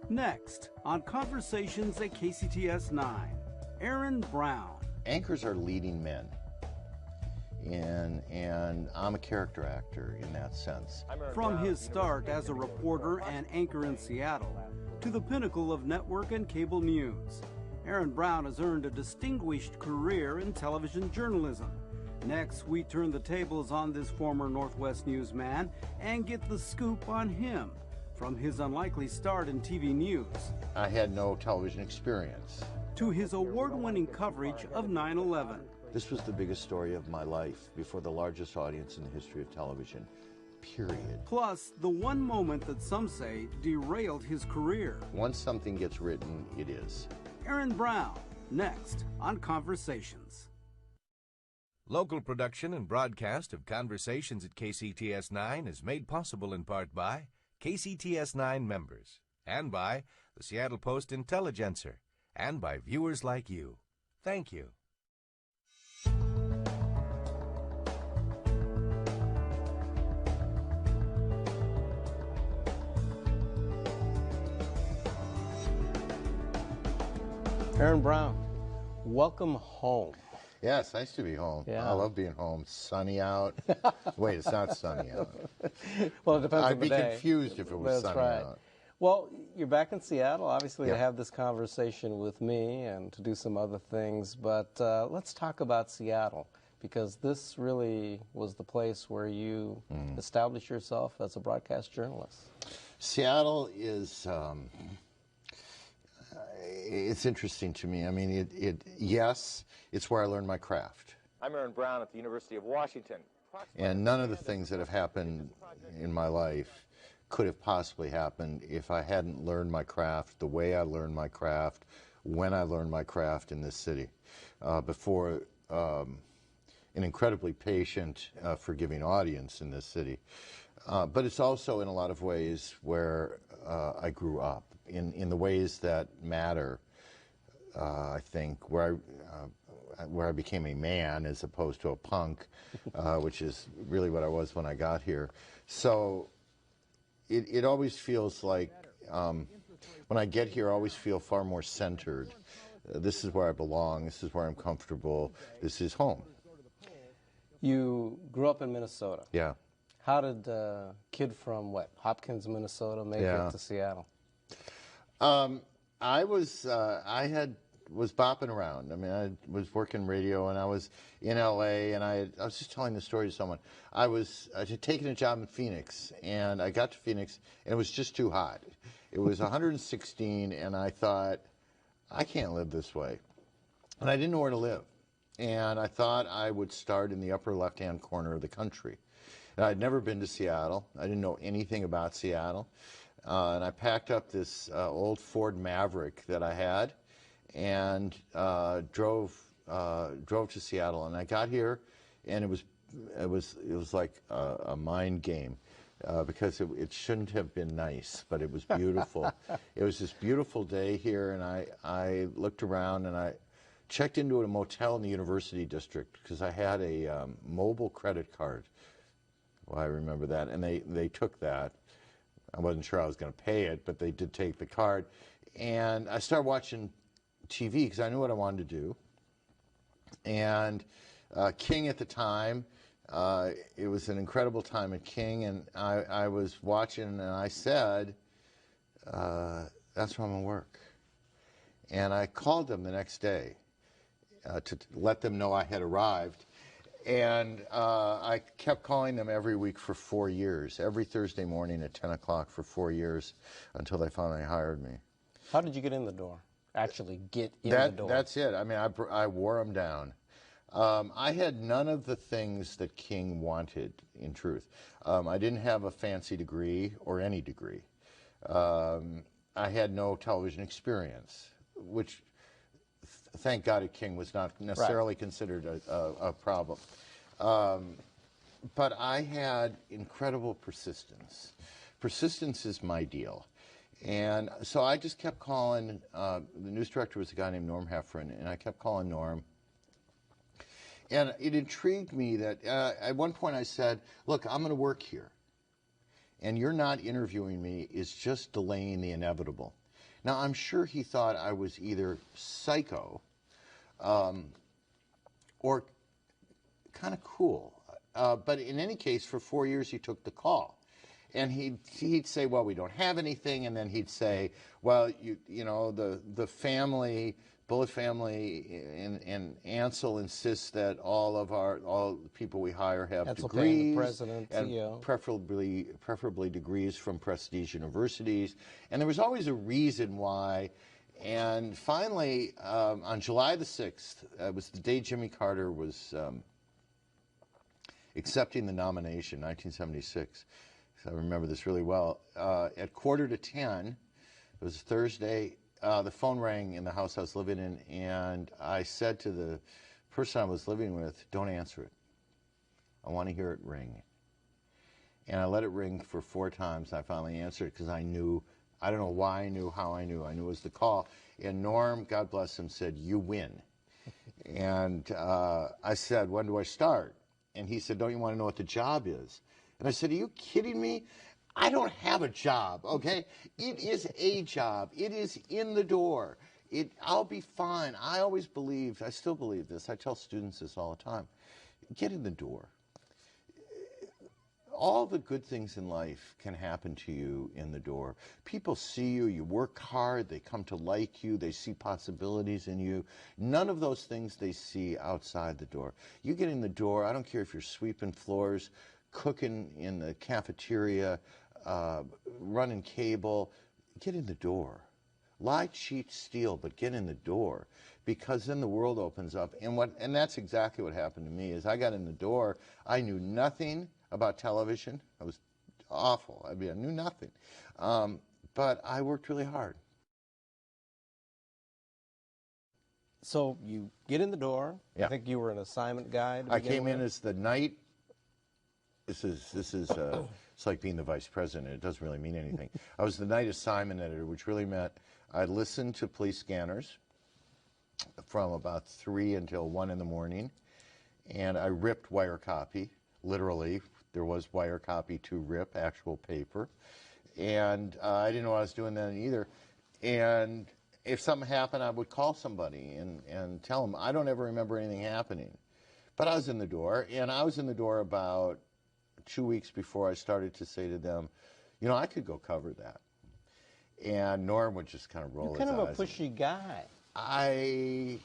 Next on Conversations at KCTS9, Aaron Brown. Anchors are leading men, and I'm a character actor in that sense. From his start as a reporter and anchor in Seattle to the pinnacle of network and cable news, Aaron Brown has earned a distinguished career in television journalism. Next, we turn the tables on this former Northwest newsman and get the scoop on him from his unlikely start in TV news. I had no television experience. To his award-winning coverage of 9/11. This was the biggest story of my life before the largest audience in the history of television, period. Plus, the one moment that some say derailed his career. Once something gets written, it is. Aaron Brown, next on Conversations. Local production and broadcast of Conversations at KCTS9 is made possible in part by KCTS9 members and by the Seattle Post-Intelligencer and by viewers like you. Thank you. Aaron Brown, welcome home. Yeah, it's nice to be home. Yeah. I love being home. It's sunny out. Wait, it's not sunny out. Well, it depends I'd on the be day. confused if it was That's sunny right. out. Well, you're back in Seattle, obviously, Yeah. to have this conversation with me and to do some other things. But let's talk about Seattle, because this really was the place where you established yourself as a broadcast journalist. Seattle is, it's interesting to me. I mean, yes, it's where I learned my craft. I'm Aaron Brown at the University of Washington. And none of the things that have happened in my life could have possibly happened if I hadn't learned my craft the way I learned my craft, when I learned my craft in this city. Before an incredibly patient, forgiving audience in this city. But it's also in a lot of ways where I grew up, in the ways that matter, I think, where I became a man as opposed to a punk, which is really what I was when I got here. So it always feels like, when I get here, I always feel far more centered. This is where I belong, this is where I'm comfortable, this is home. You grew up in Minnesota. Yeah. How did a kid from, Hopkins, Minnesota make it to Seattle? I was bopping around. I mean, I was working radio, and I was in LA, and I was just telling the story to someone. I had taken a job in Phoenix, and I got to Phoenix, and it was just too hot. It was 116, and I thought, I can't live this way. And I didn't know where to live. And I thought I would start in the upper left-hand corner of the country. And I'd never been to Seattle. I didn't know anything about Seattle. And I packed up this old Ford Maverick that I had and drove to Seattle. And I got here, and it was like a mind game because it shouldn't have been nice, but it was beautiful. It was this beautiful day here, and I looked around, and I checked into a motel in the University District because I had a mobile credit card. Well, I remember that, and they took that. I wasn't sure I was going to pay it, but they did take the card. And I started watching TV because I knew what I wanted to do. And King at the time, it was an incredible time at King, and I was watching, and I said, that's where I'm going to work. And I called them the next day to let them know I had arrived. And I kept calling them every week for 4 years, every Thursday morning at 10 o'clock for 4 years until they finally hired me. How did you get in the door? Actually get in the door? That's it. I mean, I wore them down. I had none of the things that King wanted, in truth. I didn't have a fancy degree or any degree. I had no television experience, which thank God at King was not necessarily considered a problem. But I had incredible persistence. Persistence is my deal. And so I just kept calling. The news director was a guy named Norm Heffron, and I kept calling Norm. And it intrigued me that at one point I said, look, I'm going to work here. And you're not interviewing me is just delaying the inevitable. Now, I'm sure he thought I was either psycho or kind of cool. But in any case, for 4 years, he took the call. And he'd say, well, we don't have anything. And then he'd say, well, you know, the family, Bullitt family and Ansel insists that all the people we hire have Ansel degrees. Payne, the president, and CEO. preferably degrees from prestige universities. And there was always a reason why. And finally, on July the 6th, it was the day Jimmy Carter was accepting the nomination, 1976. So I remember this really well. At 9:45, it was Thursday, the phone rang in the house I was living in, and I said to the person I was living with, don't answer it. I want to hear it ring. And I let it ring for 4 times, and I finally answered it because I knew, I don't know why I knew, how I knew it was the call. And Norm, God bless him, said, you win. And I said, when do I start? And he said, don't you want to know what the job is? And I said, are you kidding me? I don't have a job, okay? It is a job. It is in the door. I'll be fine. I always believed, I still believe this. I tell students this all the time. Get in the door. All the good things in life can happen to you in the door. People see you, you work hard, they come to like you, they see possibilities in you. None of those things they see outside the door. You get in the door, I don't care if you're sweeping floors, cooking in the cafeteria, running cable, get in the door. Lie, cheat, steal, but get in the door, because then the world opens up. And that's exactly what happened to me. Is I got in the door, I knew nothing about television. I was awful. I mean, I knew nothing. But I worked really hard. So you get in the door. Yeah. I think you were an assignment guy. I came in as the night. This is it's like being the vice president. It doesn't really mean anything. I was the night assignment editor, which really meant I listened to police scanners from about 3 until 1 in the morning, and I ripped wire copy. Literally, there was wire copy to rip, actual paper, and I didn't know what I was doing then either. And if something happened, I would call somebody and tell them. I don't ever remember anything happening, but I was in the door, and I was in the door about 2 weeks before I started to say to them, you know, I could go cover that. And Norm would just kind of roll his eyes. You're kind of a pushy guy. I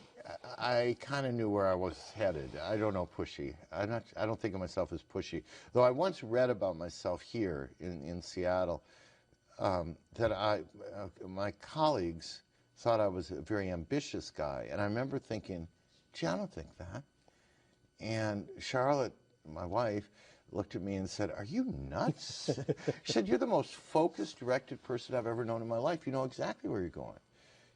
kind of knew where I was headed. I don't know pushy. I don't think of myself as pushy. Though I once read about myself here in Seattle that my colleagues thought I was a very ambitious guy. And I remember thinking, gee, I don't think that. And Charlotte, my wife, looked at me and said, are you nuts? She said, you're the most focused, directed person I've ever known in my life. You know exactly where you're going.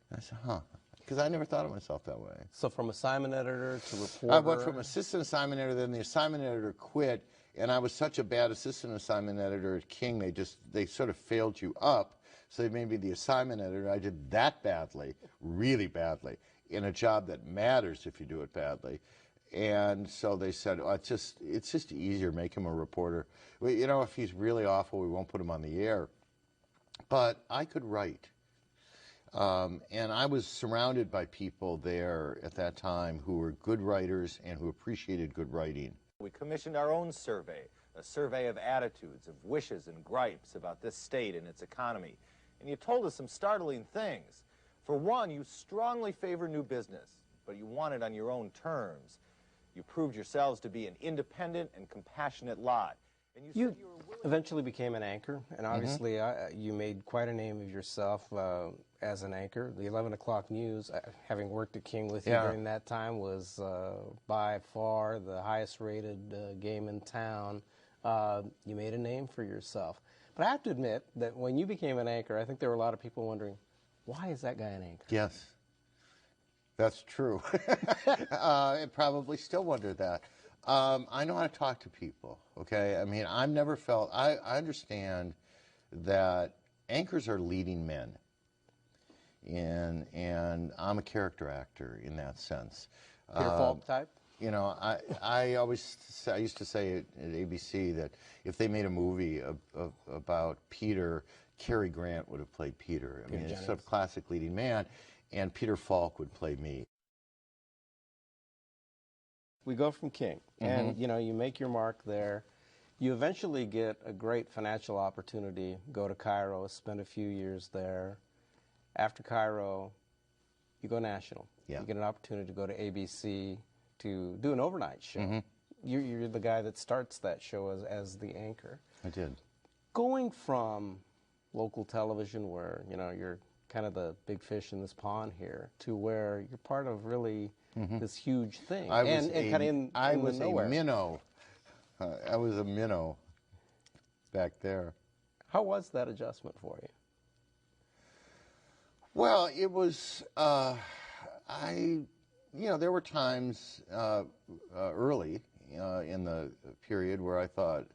And I said, huh. Because I never thought of myself that way. So from assignment editor to reporter? I went from assistant assignment editor, then the assignment editor quit, and I was such a bad assistant assignment editor at King, they sort of failed you up, so they made me the assignment editor. I did that badly, really badly, in a job that matters if you do it badly. And so they said, oh, it's just easier, make him a reporter. Well, you know, if he's really awful, we won't put him on the air. But I could write. And I was surrounded by people there at that time who were good writers and who appreciated good writing. We commissioned our own survey, a survey of attitudes, of wishes and gripes about this state and its economy. And you told us some startling things. For one, you strongly favor new business, but you want it on your own terms. You proved yourselves to be an independent and compassionate lot. And you said you were willing... eventually became an anchor, and obviously you made quite a name of yourself as an anchor. The 11 o'clock news, having worked at King with you during that time, was by far the highest rated game in town. You made a name for yourself. But I have to admit that when you became an anchor, I think there were a lot of people wondering, why is that guy an anchor? Yes. That's true. I probably still wonder that. I know how to talk to people, okay? I mean, I've never felt... I understand that anchors are leading men, and I'm a character actor in that sense. Peter Falk type? You know, I used to say at ABC that if they made a movie about Peter, Cary Grant would have played Peter. I mean, it's sort Jennings. of classic leading man, and Peter Falk would play me. We go from King, and you know, you make your mark there. You eventually get a great financial opportunity, go to Cairo, spend a few years there. After Cairo, you go national. Yeah. You get an opportunity to go to ABC to do an overnight show. You're the guy that starts that show as the anchor. I did. Going from local television, where you know you're kind of the big fish in this pond here, to where you're part of really this huge thing, I was a minnow. I was a minnow back there. How was that adjustment for you? Well, it was, there were times early in the period where I thought,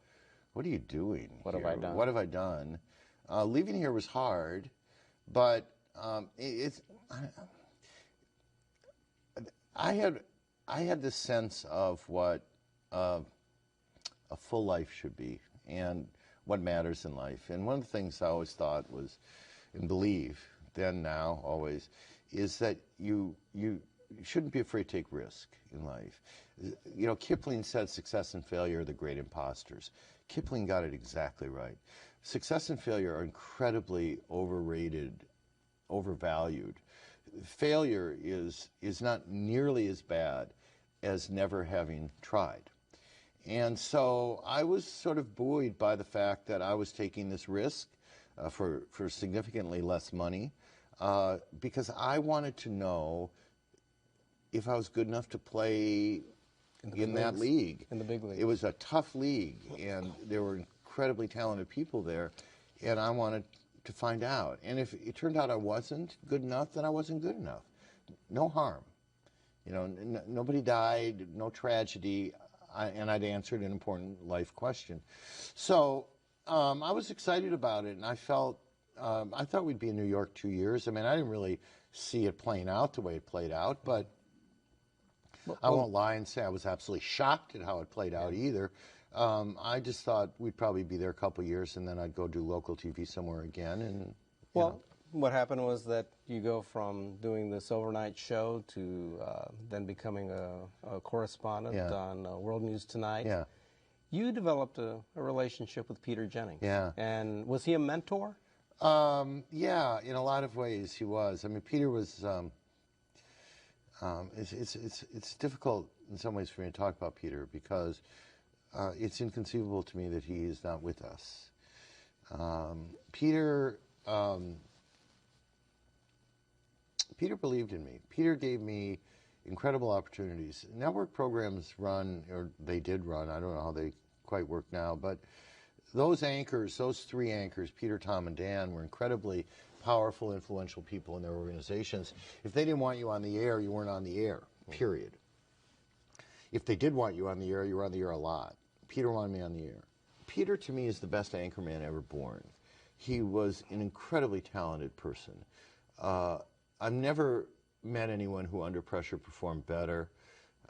what are you doing? What have I done? What have I done? Leaving here was hard, but I had this sense of what a full life should be and what matters in life. And one of the things I always thought was, and believe, then, now, always, is that you shouldn't be afraid to take risk in life. You know, Kipling said success and failure are the great imposters. Kipling got it exactly right. Success and failure are incredibly overrated, overvalued. Failure is not nearly as bad as never having tried. And so I was sort of buoyed by the fact that I was taking this risk for significantly less money because I wanted to know if I was good enough to play in that league. In the big league. It was a tough league, and there were incredibly talented people there, and I wanted to find out. And if it turned out I wasn't good enough, then I wasn't good enough. No harm. You know, nobody died, no tragedy, and I'd answered an important life question. So I was excited about it, and I thought we'd be in New York 2 years. I mean, I didn't really see it playing out the way it played out, but I won't lie and say I was absolutely shocked at how it played out either. I just thought we'd probably be there a couple of years, and then I'd go do local TV somewhere again. And what happened was that you go from doing this overnight show to then becoming a correspondent on World News Tonight. Yeah. You developed a relationship with Peter Jennings. Yeah. And was he a mentor? Yeah, in a lot of ways he was. I mean, Peter was. It's difficult in some ways for me to talk about Peter because it's inconceivable to me that he is not with us. Peter believed in me. Peter gave me incredible opportunities. Network programs run, or they did run, I don't know how they quite work now, but those anchors, those three anchors, Peter, Tom, and Dan, were incredibly powerful, influential people in their organizations. If they didn't want you on the air, you weren't on the air, period. If they did want you on the air, you were on the air a lot. Peter wanted me on the air. Peter, to me, is the best anchorman ever born. He was an incredibly talented person. I've never met anyone who under pressure performed better.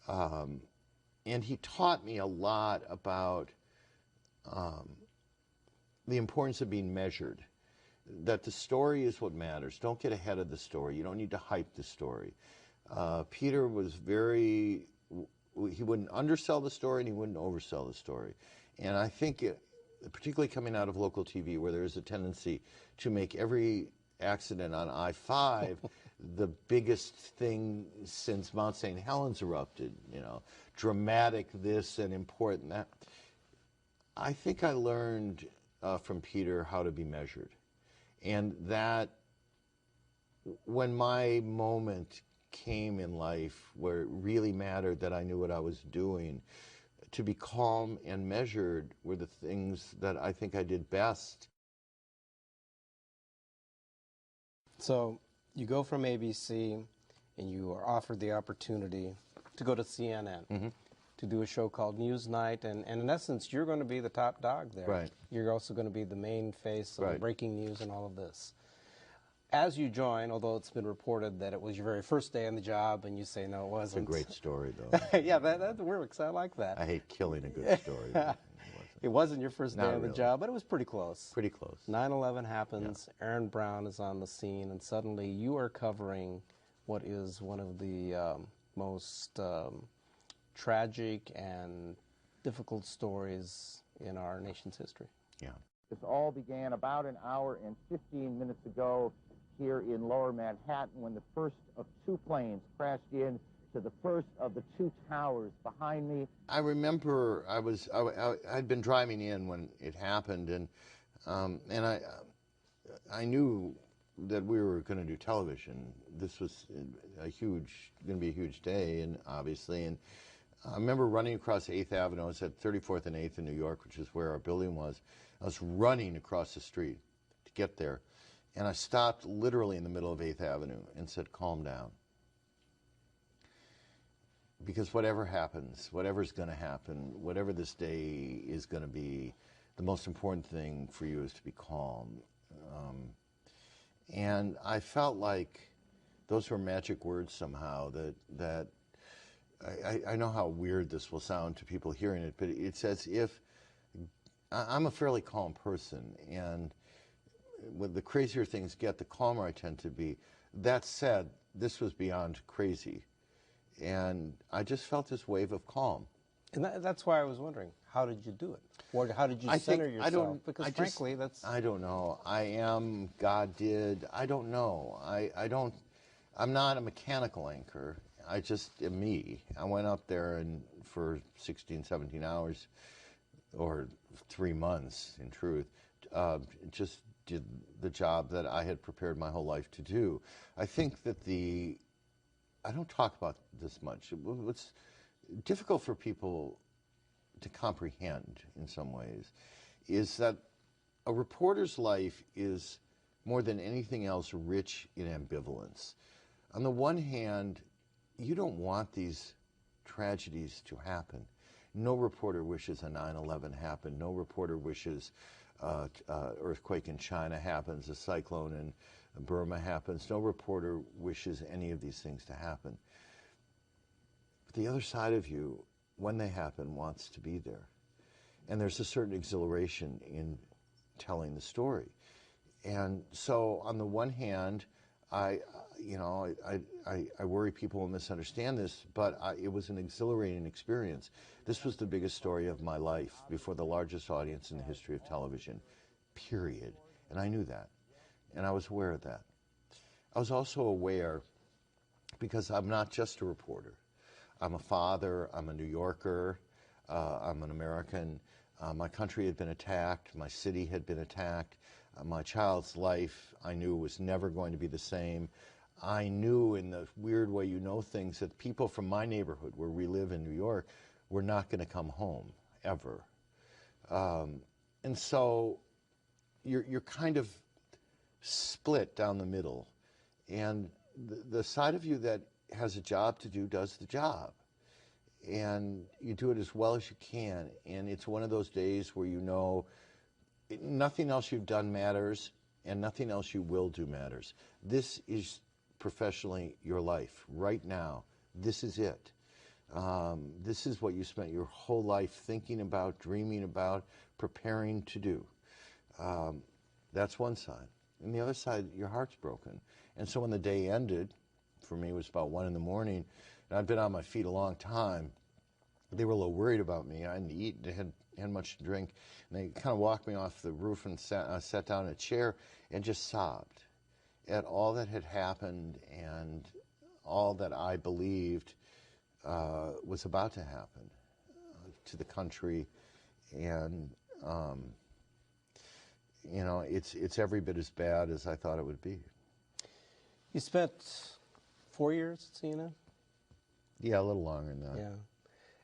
And he taught me a lot about the importance of being measured, that the story is what matters. Don't get ahead of the story. You don't need to hype the story. Peter was he wouldn't undersell the story and he wouldn't oversell the story. And I think, particularly coming out of local TV, where there is a tendency to make every accident on I-5 the biggest thing since Mount St. Helens erupted, you know, dramatic this and important that. I think I learned from Peter how to be measured. And that when my moment came in life where it really mattered that I knew what I was doing, to be calm and measured were the things that I think I did best. So you go from ABC and you are offered the opportunity to go to CNN. To do a show called Newsnight, and in essence, you're going to be the top dog there. Right. You're also going to be the main face of the Right. breaking news and all of this. As you join, although it's been reported that it was your very first day on the job, and you say no, it wasn't. It's a great story, though. Yeah, that works. I like that. I hate killing a good story. But it wasn't. It wasn't your first day Not on the really. job, but it was pretty close. Pretty close. 9/11 happens, Aaron Brown is on the scene, and suddenly you are covering what is one of the most tragic and difficult stories in our nation's history. Yeah. This all began about an hour and 15 minutes ago here in Lower Manhattan when the first of two planes crashed in to the first of the two towers behind me. I remember I'd been driving in when it happened, and I knew that we were going to do television. This was going to be a huge day, and obviously, and I remember running across 8th Avenue. I was at 34th and 8th in New York, which is where our building was. I was running across the street to get there, and I stopped literally in the middle of 8th Avenue and said, "Calm down." Because whatever happens, whatever's going to happen, whatever this day is going to be, the most important thing for you is to be calm. And I felt like those were magic words somehow that I know how weird this will sound to people hearing it, but it's as if I'm a fairly calm person, and when the crazier things get, the calmer I tend to be. That said, this was beyond crazy, and I just felt this wave of calm. And that's why I was wondering, how did you do it? Or how did you center yourself? Because frankly, that's... I don't know. I am, God did. I don't know. I'm not a mechanical anchor. I just am me. I went up there and for 16, 17 hours, or 3 months, in truth, just did the job that I had prepared my whole life to do. I think that I don't talk about this much. What's difficult for people to comprehend in some ways is that a reporter's life is more than anything else rich in ambivalence. On the one hand, you don't want these tragedies to happen. No reporter wishes a 9/11 happened. No reporter wishes earthquake in China happens, a cyclone in Burma happens. No reporter wishes any of these things to happen. But the other side of you, when they happen, wants to be there. And there's a certain exhilaration in telling the story. And so on the one hand, I worry people will misunderstand this, but it was an exhilarating experience. This was the biggest story of my life before the largest audience in the history of television, period. And I knew that. And I was aware of that. I was also aware, because I'm not just a reporter. I'm a father, I'm a New Yorker, I'm an American. My country had been attacked, my city had been attacked. My child's life, I knew, was never going to be the same. I knew, in the weird way you know things, that people from my neighborhood, where we live in New York, were not going to come home, ever. And so you're kind of split down the middle. And the side of you that has a job to do does the job. And you do it as well as you can. And it's one of those days where you know nothing else you've done matters, and nothing else you will do matters. This is professionally your life right now. This is it. This is what you spent your whole life thinking about, dreaming about, preparing to do. That's one side. And the other side, your heart's broken. And so when the day ended, for me it was about 1 in the morning, and I'd been on my feet a long time. They were a little worried about me. I hadn't eaten, hadn't much to drink. And they kind of walked me off the roof and sat down in a chair and just sobbed at all that had happened and all that I believed was about to happen to the country. And, you know, it's every bit as bad as I thought it would be. You spent 4 years at CNN? Yeah, a little longer than that. Yeah.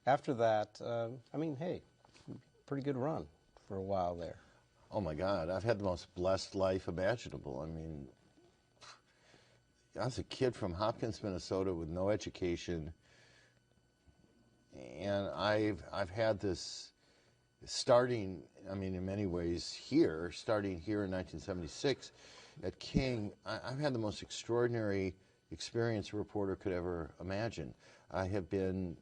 After that, I mean, hey, pretty good run for a while there. Oh my God, I've had the most blessed life imaginable. I mean, I was a kid from Hopkins, Minnesota with no education, and I've had this starting, I mean, in many ways starting here in 1976 at King, I've had the most extraordinary experience a reporter could ever imagine. I have been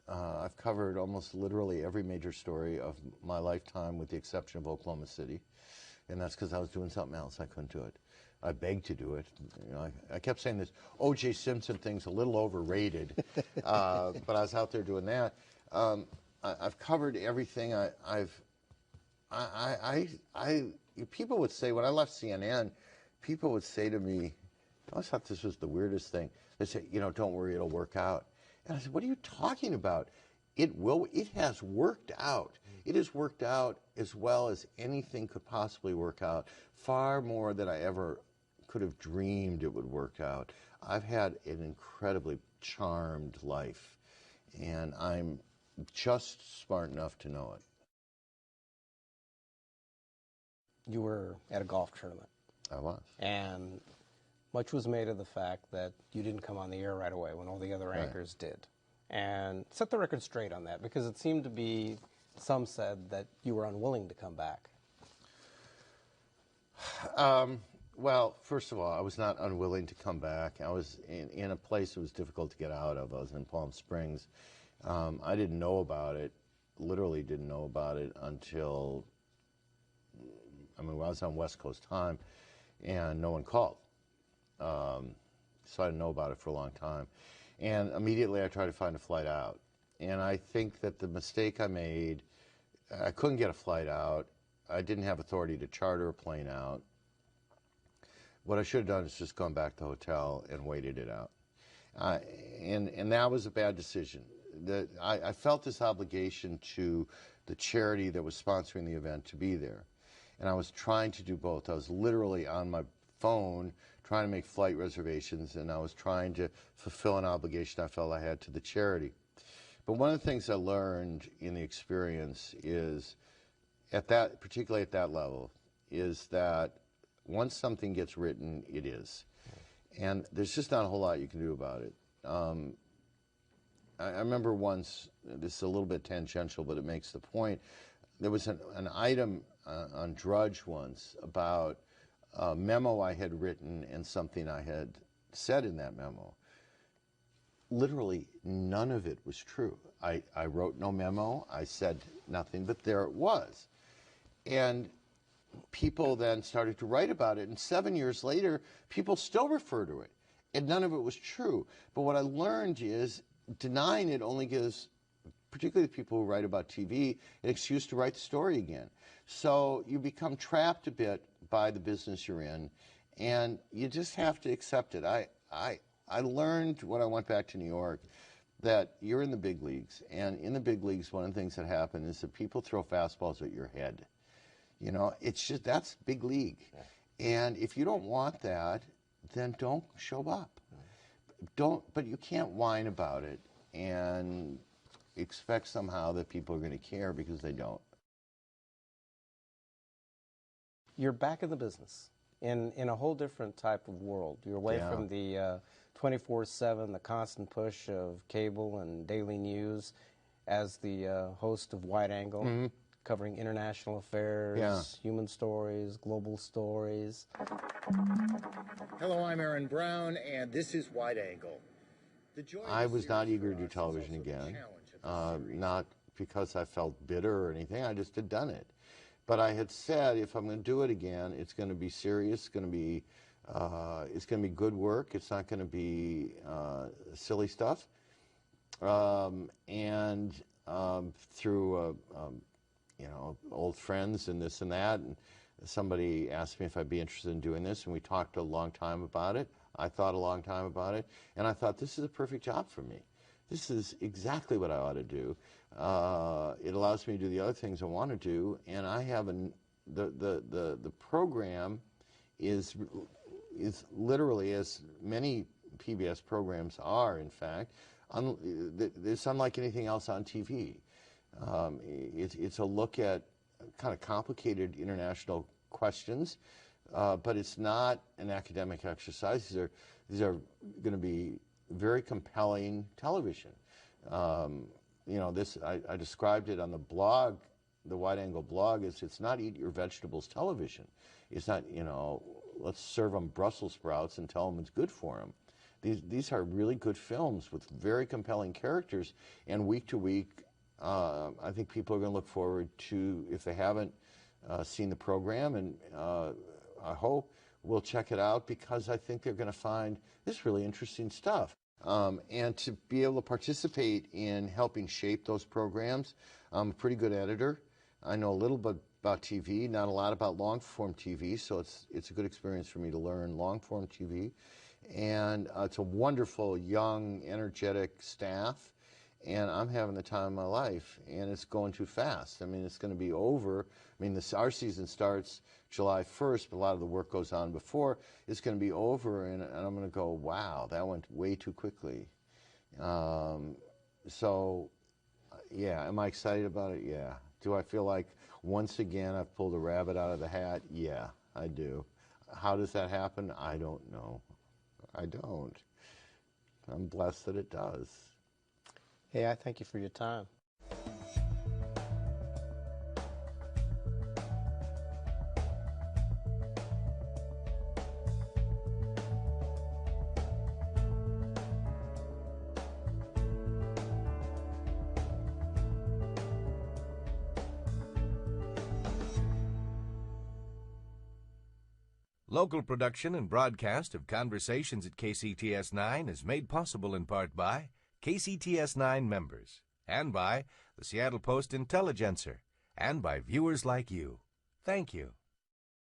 I've covered almost literally every major story of my lifetime with the exception of Oklahoma City. And that's because I was doing something else. I couldn't do it. I begged to do it. You know, I kept saying this O.J. Simpson thing's a little overrated, but I was out there doing that. I've covered everything. People would say, when I left CNN, people would say to me, I always thought this was the weirdest thing. They say, you know, don't worry, it'll work out. And I said, what are you talking about? It has worked out. It has worked out as well as anything could possibly work out, far more than I ever could have dreamed it would work out. I've had an incredibly charmed life, and I'm just smart enough to know it. You were at a golf tournament. I was. And much was made of the fact that you didn't come on the air right away when all the other anchors did. And set the record straight on that, because it seemed to be, some said that you were unwilling to come back. Well, first of all, I was not unwilling to come back. I was in a place it was difficult to get out of. I was in Palm Springs. I didn't know about it, literally didn't know about it until, I was on West Coast time, and no one called. So I didn't know about it for a long time. And immediately I tried to find a flight out. And I think that the mistake I made, I couldn't get a flight out. I didn't have authority to charter a plane out. What I should have done is just gone back to the hotel and waited it out. And that was a bad decision. I felt this obligation to the charity that was sponsoring the event to be there. And I was trying to do both. I was literally on my phone trying to make flight reservations, and I was trying to fulfill an obligation I felt I had to the charity. But one of the things I learned in the experience is, particularly at that level, is that once something gets written, it is. And there's just not a whole lot you can do about it. I remember once, this is a little bit tangential, but it makes the point, there was an item on Drudge once about a memo I had written and something I had said in that memo. Literally none of it was true. I wrote no memo, I said nothing, but there it was. And people then started to write about it, and 7 years later, people still refer to it, and none of it was true. But what I learned is denying it only gives, particularly the people who write about TV, an excuse to write the story again. So you become trapped a bit by the business you're in, and you just have to accept it. I learned when I went back to New York that you're in the big leagues, and in the big leagues, one of the things that happen is that people throw fastballs at your head. You know, it's just, that's big league. And if you don't want that, then don't show up. But you can't whine about it and expect somehow that people are going to care, because they don't. You're back in the business in a whole different type of world. You're away from the 24/7, the constant push of cable and daily news as the host of Wide Angle, covering international affairs, human stories, global stories. Hello, I'm Aaron Brown, and this is Wide Angle. I was not eager to do television again, not because I felt bitter or anything. I just had done it. But I had said, if I'm going to do it again, it's going to be serious. It's going to be good work. It's not going to be silly stuff. Through old friends and this and that, and somebody asked me if I'd be interested in doing this, and we talked a long time about it. I thought a long time about it, and I thought, this is a perfect job for me. This is exactly what I ought to do. It allows me to do the other things I want to do, and I have the program is literally, as many PBS programs are, in fact, it's unlike anything else on TV. It's a look at kind of complicated international questions, but it's not an academic exercise. These are going to be very compelling television. I described it on the blog, the Wide Angle blog, it's not eat your vegetables television. It's not, let's serve them Brussels sprouts and tell them it's good for them. These are really good films with very compelling characters, and week to week, I think people are going to look forward to, if they haven't seen the program, and I hope will check it out, because I think they're going to find this really interesting stuff. And to be able to participate in helping shape those programs, I'm a pretty good editor. I know a little bit about TV, not a lot about long-form TV, so it's a good experience for me to learn long-form TV. And it's a wonderful, young, energetic staff, and I'm having the time of my life, and it's going too fast. I mean, it's going to be over. I mean, our season starts July 1st, but a lot of the work goes on before. It's going to be over, and I'm going to go, wow, that went way too quickly. So, yeah, am I excited about it? Yeah. Do I feel like once again I've pulled a rabbit out of the hat? Yeah, I do. How does that happen? I don't know. I don't. I'm blessed that it does. Hey, I thank you for your time. Local production and broadcast of Conversations at KCTS9 is made possible in part by KCTS9 members, and by the Seattle Post Intelligencer, and by viewers like you. Thank you.